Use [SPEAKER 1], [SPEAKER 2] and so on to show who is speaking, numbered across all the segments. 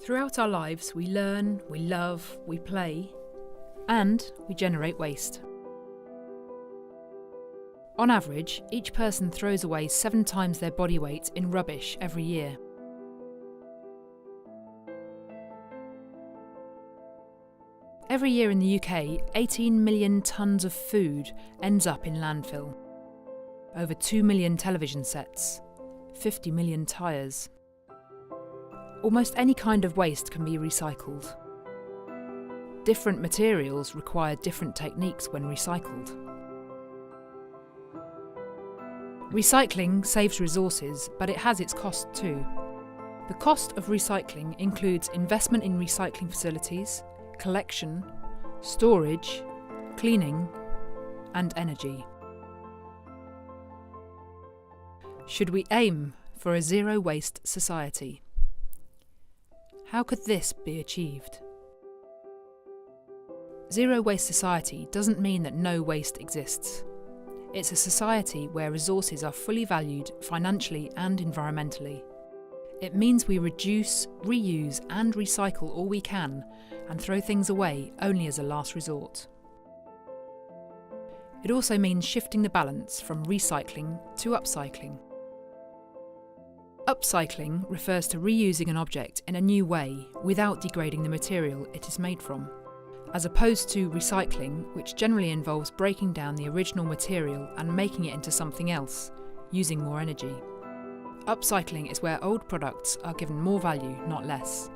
[SPEAKER 1] Throughout our lives, we learn, we love, we play, and we generate waste. On average, each person throws away 7 times their body weight in rubbish every year. Every year in the UK, 18 million tonnes of food ends up in landfill. Over 2 million television sets, 50 million tyres. Almost any kind of waste can be recycled. Different materials require different techniques when recycled. Recycling saves resources, but it has its cost too. The cost of recycling includes investment in recycling facilities, collection, storage, cleaning, and energy. Should we aim for a zero-waste society? How could this be achieved? Zero-waste society doesn't mean that no waste exists. It's a society where resources are fully valued financially and environmentally. It means we reduce, reuse and recycle all we can and throw things away only as a last resort. It also means shifting the balance from recycling to upcycling. Upcycling refers to reusing an object in a new way without degrading the material it is made from, as opposed to recycling, which generally involves breaking down the original material and making it into something else, using more energy. Upcycling is where old products are given more value, not less.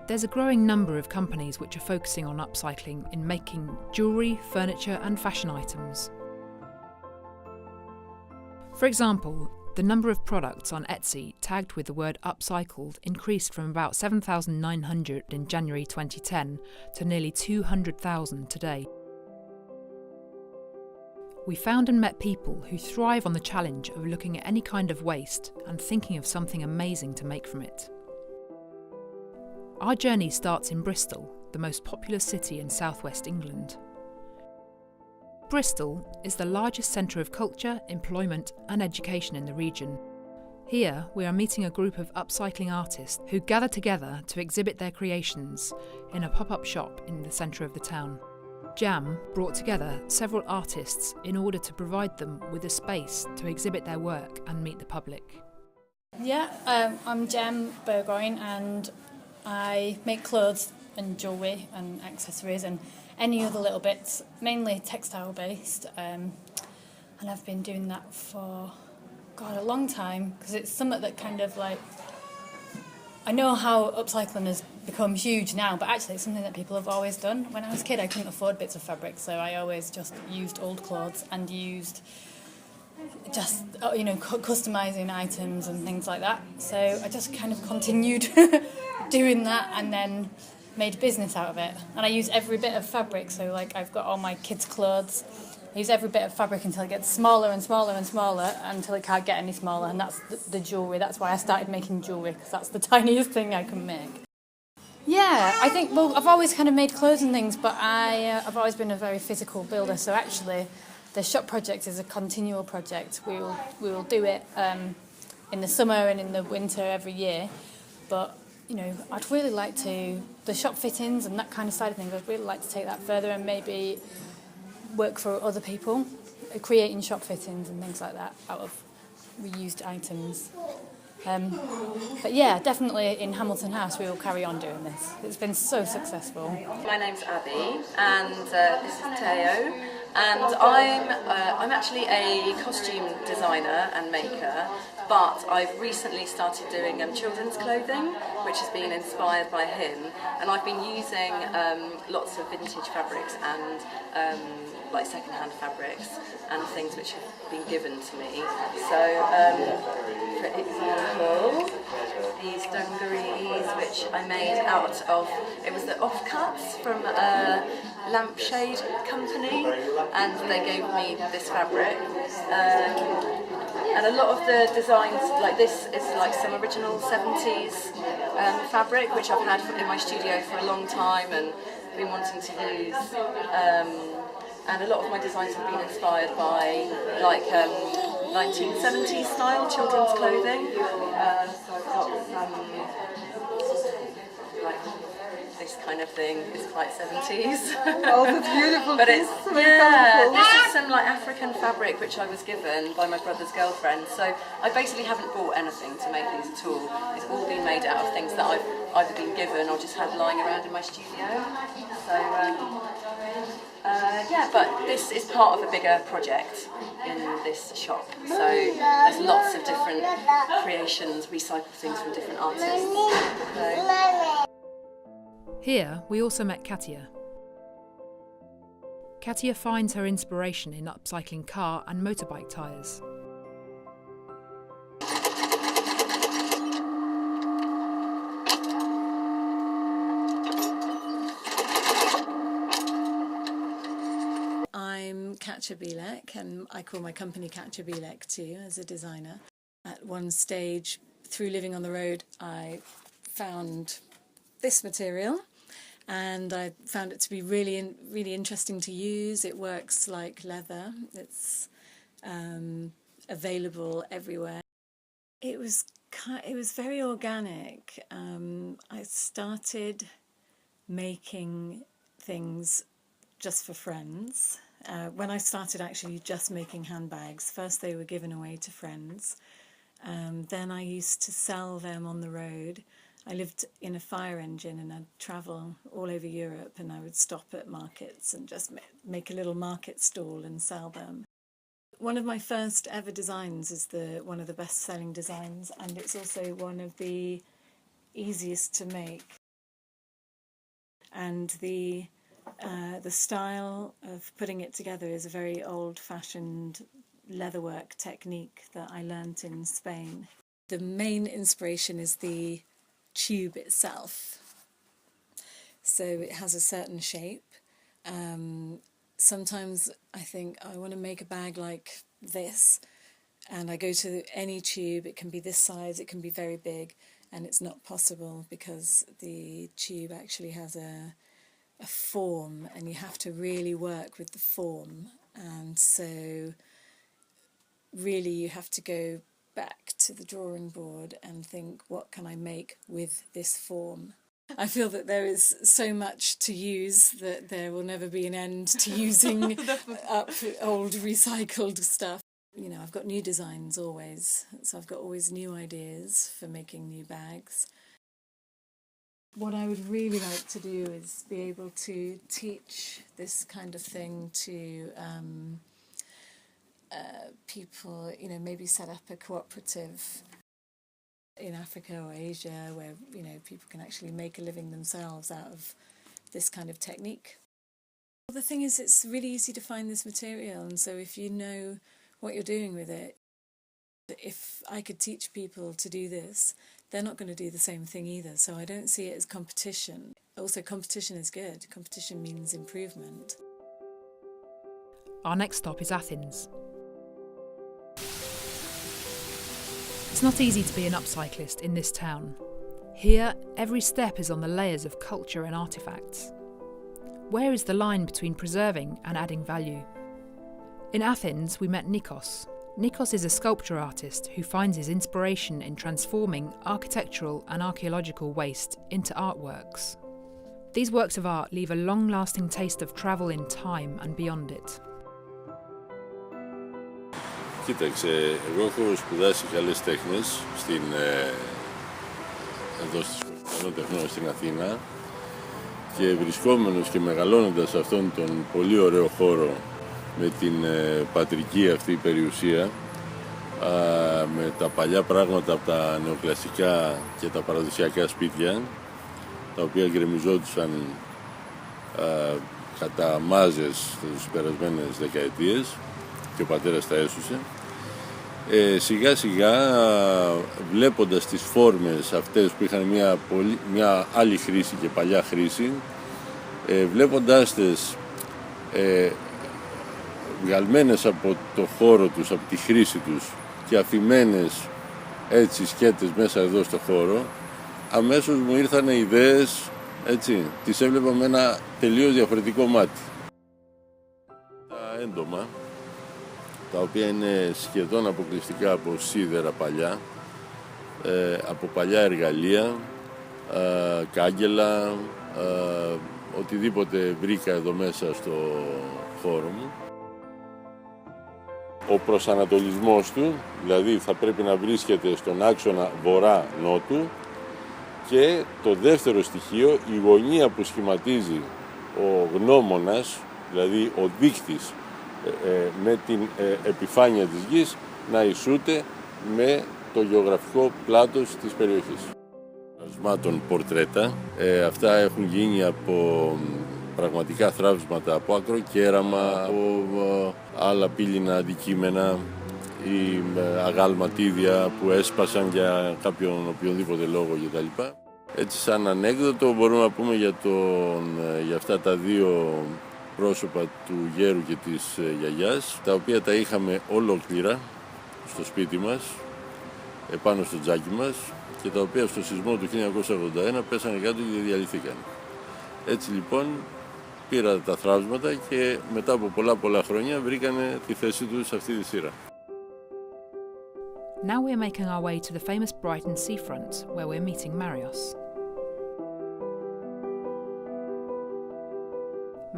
[SPEAKER 1] There's a growing number of companies which are focusing on upcycling in making jewellery, furniture and fashion items. For example, the number of products on Etsy tagged with the word upcycled increased from about 7,900 in January 2010 to nearly 200,000 today. We found and met people who thrive on the challenge of looking at any kind of waste and thinking of something amazing to make from it. Our journey starts in Bristol, the most populous city in southwest England. Bristol is the largest centre of culture, employment and education in the region. Here we are meeting a group of upcycling artists who gather together to exhibit their creations in a pop-up shop in the centre of the town. Jam brought together several artists in order to provide them with a space to exhibit their work and meet the public.
[SPEAKER 2] Yeah, I'm Jem Burgoyne and I make clothes and jewellery and accessories and any other little bits, mainly textile based, and I've been doing that for a long time because it's something that kind of like, I know how upcycling has become huge now, but actually it's something that people have always done. When I was a kid I couldn't afford bits of fabric, so I always just used old clothes and used just customising items and things like that. So I just kind of continued doing that and then made a business out of it. And I use every bit of fabric, so like I've got all my kids' clothes. I use every bit of fabric until it gets smaller and smaller and smaller until it can't get any smaller, and that's the jewellery. That's why I started making jewellery, because that's the tiniest thing I can make. Yeah, I think, well, I've always kind of made clothes and things, but I've always been a very physical builder, so actually the shop project is a continual project. We will do it in the summer and in the winter every year, but I'd really like to, the shop fittings and that kind of side of things, I'd really like to take that further and maybe work for other people, creating shop fittings and things like that out of reused items. But yeah, definitely in Hamilton House we will carry on doing this. It's been so successful.
[SPEAKER 3] My name's Abby and this is Teo, and I'm actually a costume designer and maker, but I've recently started doing children's clothing, which has been inspired by him, and I've been using lots of vintage fabrics and like second-hand fabrics and things which have been given to me. So, for example, these dungarees which I made out of, it was the offcuts from a lampshade company, and they gave me this fabric. And a lot of the designs, like this, is like some original 70s fabric, which I've had in my studio for a long time and been wanting to use. And a lot of my designs have been inspired by like 1970s style children's clothing. So I've got some like this kind of thing is quite 70s.
[SPEAKER 4] Oh, that's beautiful.
[SPEAKER 3] But it's, yeah, this is some like African fabric which I was given by my brother's girlfriend. So I basically haven't bought anything to make these at all. It's all been made out of things that I've either been given or just had lying around in my studio. So yeah, but this is part of a bigger project in this shop. So there's lots of different creations, recycled things from different artists. So.
[SPEAKER 1] Here, we also met Katia. Katia finds her inspiration in upcycling car and motorbike tyres.
[SPEAKER 5] I'm Katja Bielek, and I call my company Katja Bielek too, as a designer. At one stage, through living on the road, I found this material, and I found it to be really interesting to use. It works like leather. It's available everywhere. It was very organic. I started making things just for friends. When I started actually just making handbags, first they were given away to friends. Then I used to sell them on the road. I lived in a fire engine and I'd travel all over Europe, and I would stop at markets and just make a little market stall and sell them. One of my first ever designs is one of the best-selling designs, and it's also one of the easiest to make. And the style of putting it together is a very old-fashioned leatherwork technique that I learnt in Spain. The main inspiration is the tube itself. So it has a certain shape. Sometimes I think I want to make a bag like this, and I go to any tube. It can be this size, it can be very big, and it's not possible because the tube actually has a form, and you have to really work with the form. And so really you have to go back to the drawing board and think, what can I make with this form? I feel that there is so much to use that there will never be an end to using up old recycled stuff. You know, I've got new designs always, so I've got always new ideas for making new bags. What I would really like to do is be able to teach this kind of thing to people, you know, maybe set up a cooperative in Africa or Asia where, you know, people can actually make a living themselves out of this kind of technique. Well, the thing is, it's really easy to find this material, and so if you know what you're doing with it, if I could teach people to do this, they're not going to do the same thing either. So I don't see it as competition. Also, competition is good. Competition means improvement.
[SPEAKER 1] Our next stop is Athens. It's not easy to be an upcyclist in this town. Here, every step is on the layers of culture and artefacts. Where is the line between preserving and adding value? In Athens, we met Nikos. Nikos is a sculpture artist who finds his inspiration in transforming architectural and archaeological waste into artworks. These works of art leave a long-lasting taste of travel in time and beyond it.
[SPEAKER 6] Κοίταξε, εγώ έχω σπουδάσει καλές τέχνες εδώ στη Σχολή Τεχνών στην Αθήνα, και βρισκόμενος και μεγαλώνοντας αυτόν τον πολύ ωραίο χώρο με την πατρική αυτή περιουσία, με τα παλιά πράγματα από τα νεοκλασικά και τα παραδοσιακά σπίτια, τα οποία γκρεμιζόντουσαν κατά μάζες τις περασμένες δεκαετίες και ο πατέρας τα έσουσε, σιγά σιγά βλέποντας τις φόρμες αυτές που είχαν μια άλλη χρήση και παλιά χρήση, βλέποντάς τις βγαλμένες από το χώρο τους, από τη χρήση τους και αφημένες έτσι σκέτες μέσα εδώ στο χώρο, αμέσως μου ήρθαν ιδέες, έτσι, τις έβλεπα με ένα τελείως διαφορετικό μάτι. Τα έντομα, τα οποία είναι σχεδόν αποκλειστικά από σίδερα παλιά, από παλιά εργαλεία, κάγκελα, οτιδήποτε βρήκα εδώ μέσα στο χώρο μου. Ο προσανατολισμός του, δηλαδή θα πρέπει να βρίσκεται στον άξονα βορρά-νότου, και το δεύτερο στοιχείο, η γωνία που σχηματίζει ο γνώμονας, δηλαδή ο δείκτης με την επιφάνεια της γης, να ισούται με το γεωγραφικό πλάτος της περιοχής. Θραυσμάτων πορτρέτα, αυτά έχουν γίνει από πραγματικά θραύσματα, από ακροκέραμα, από άλλα πύληνα αντικείμενα ή αγάλματίδια που έσπασαν για κάποιον οποιονδήποτε λόγο κτλ. Έτσι, σαν ανέκδοτο μπορούμε να πούμε για αυτά τα δύο πρόσωπα του γέρου και της γιαγιάς, τα οποία τα είχαμε ολόκληρα στο σπίτι μας, επάνω στο τζάκι μας, και τα οποία στο σεισμό του 1981 πέσανε κάτω και διαλυθήκαν. Έτσι λοιπόν πήρα τα θραύσματα και μετά από πολλά χρόνια βρήκανε τη θέση τους σε αυτή τη σειρά.
[SPEAKER 1] Now we're making our way to the famous Brighton seafront, where we're meeting Marios.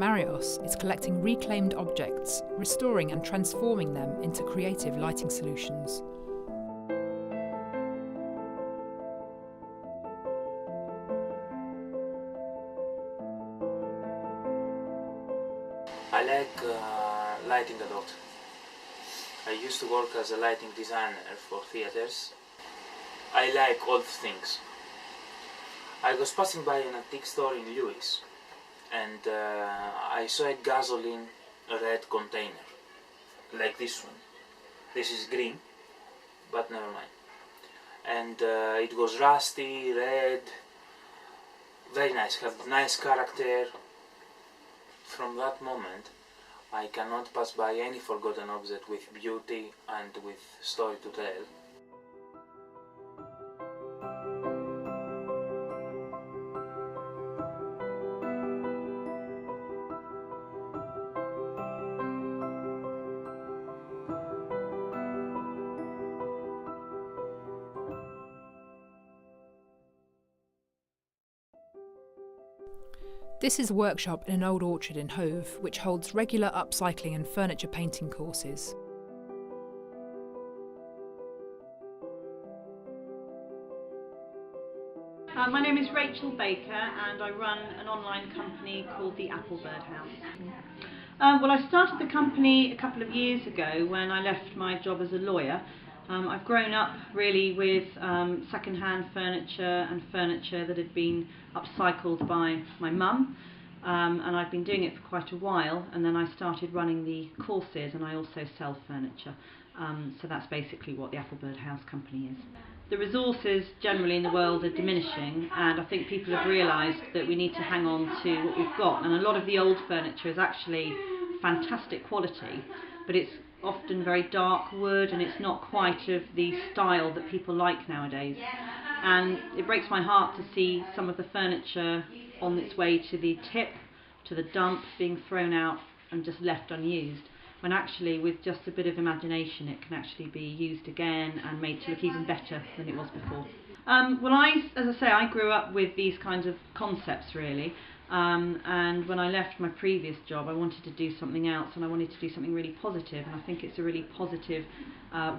[SPEAKER 1] Marios is collecting reclaimed objects, restoring and transforming them into creative lighting solutions.
[SPEAKER 4] I like lighting a lot. I used to work as a lighting designer for theatres. I like old things. I was passing by an antique store in Lewis, and I saw a gasoline red container, like this one. This is green, but never mind. And it was rusty, red, very nice, had nice character. From that moment, I cannot pass by any forgotten object with beauty and with story to tell.
[SPEAKER 1] This is a workshop in an old orchard in Hove, which holds regular upcycling and furniture painting courses.
[SPEAKER 7] My name is Rachel Baker, and I run an online company called the Applebird House. Well, I started the company a couple of years ago when I left my job as a lawyer. I've grown up really with second-hand furniture and furniture that had been upcycled by my mum, and I've been doing it for quite a while, and then I started running the courses, and I also sell furniture. So that's basically what the Applebird House company is. The resources generally in the world are diminishing, and I think people have realised that we need to hang on to what we've got, and a lot of the old furniture is actually fantastic quality, but it's often very dark wood, and it's not quite of the style that people like nowadays. And it breaks my heart to see some of the furniture on its way to the tip, to the dump, being thrown out and just left unused, when actually with just a bit of imagination it can actually be used again and made to look even better than it was before. Well, as I say, I grew up with these kinds of concepts really, and when I left my previous job I wanted to do something else, and I wanted to do something really positive, and I think it's a really positive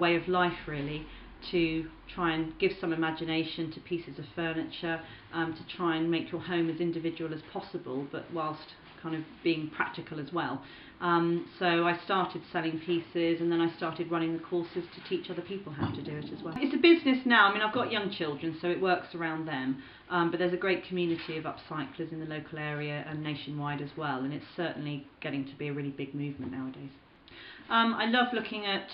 [SPEAKER 7] way of life really, to try and give some imagination to pieces of furniture, to try and make your home as individual as possible, but whilst kind of being practical as well. So I started selling pieces, and then I started running the courses to teach other people how to do it as well. It's a business now. I mean, I've got young children, so it works around them, but there's a great community of upcyclers in the local area and nationwide as well, and it's certainly getting to be a really big movement nowadays. I love looking at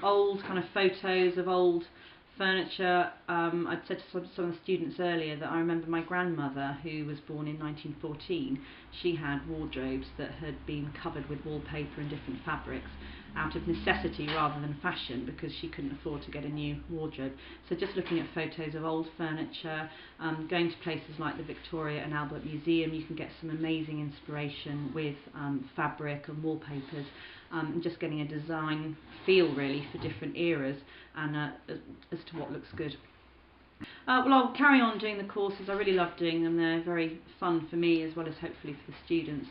[SPEAKER 7] old kind of photos of old furniture. I'd said to some of the students earlier that I remember my grandmother, who was born in 1914, she had wardrobes that had been covered with wallpaper and different fabrics out of necessity rather than fashion, because she couldn't afford to get a new wardrobe. So just looking at photos of old furniture, going to places like the Victoria and Albert Museum, you can get some amazing inspiration with fabric and wallpapers, and just getting a design feel really for different eras, and as to what looks good. Well, I'll carry on doing the courses. I really love doing them. They're very fun for me as well as hopefully for the students.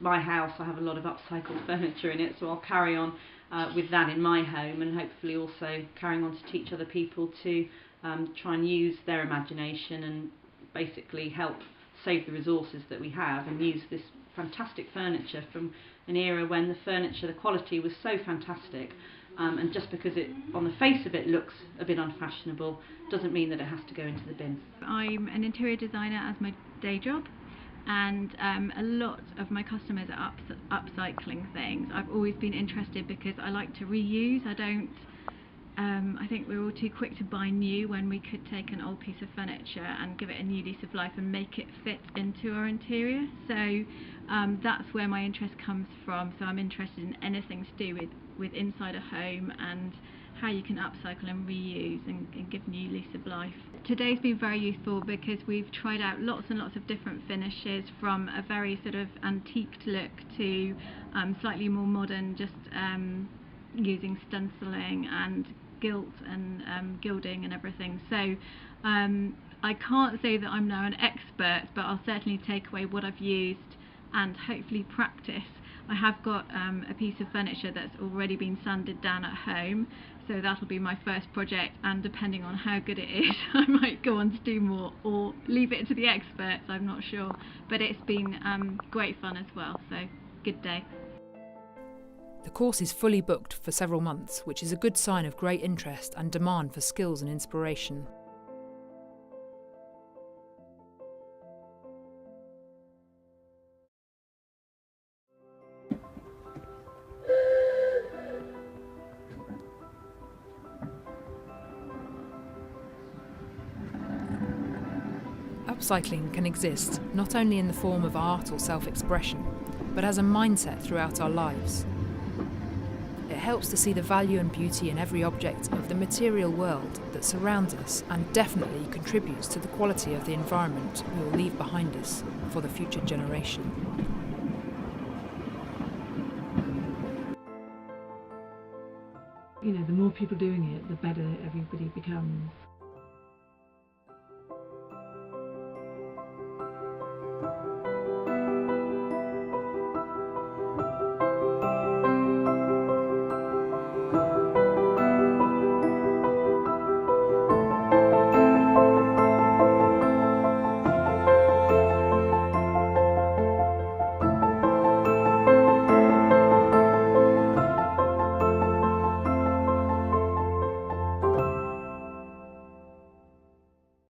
[SPEAKER 7] My house, I have a lot of upcycled furniture in it, so I'll carry on with that in my home, and hopefully also carrying on to teach other people to try and use their imagination and basically help save the resources that we have and use this fantastic furniture from an era when the furniture, the quality was so fantastic. And just because it, on the face of it, looks a bit unfashionable, doesn't mean that it has to go into the bin.
[SPEAKER 8] I'm an interior designer as my day job, and a lot of my customers are upcycling things. I've always been interested because I like to reuse. I think we're all too quick to buy new when we could take an old piece of furniture and give it a new lease of life and make it fit into our interior. So that's where my interest comes from. So I'm interested in anything to do with inside a home and how you can upcycle and reuse and give new lease of life. Today's been very useful because we've tried out lots and lots of different finishes, from a very sort of antiqued look to slightly more modern, just using stenciling and gilt and gilding and everything. So I can't say that I'm now an expert, but I'll certainly take away what I've used and hopefully practice. I have got a piece of furniture that's already been sanded down at home, so that'll be my first project, and depending on how good it is I might go on to do more or leave it to the experts, I'm not sure. But it's been great fun as well, so good day.
[SPEAKER 1] The course is fully booked for several months, which is a good sign of great interest and demand for skills and inspiration. Upcycling can exist not only in the form of art or self-expression, but as a mindset throughout our lives. It helps to see the value and beauty in every object of the material world that surrounds us, and definitely contributes to the quality of the environment we will leave behind us for the future generation.
[SPEAKER 9] You know, the more people doing it, the better everybody becomes.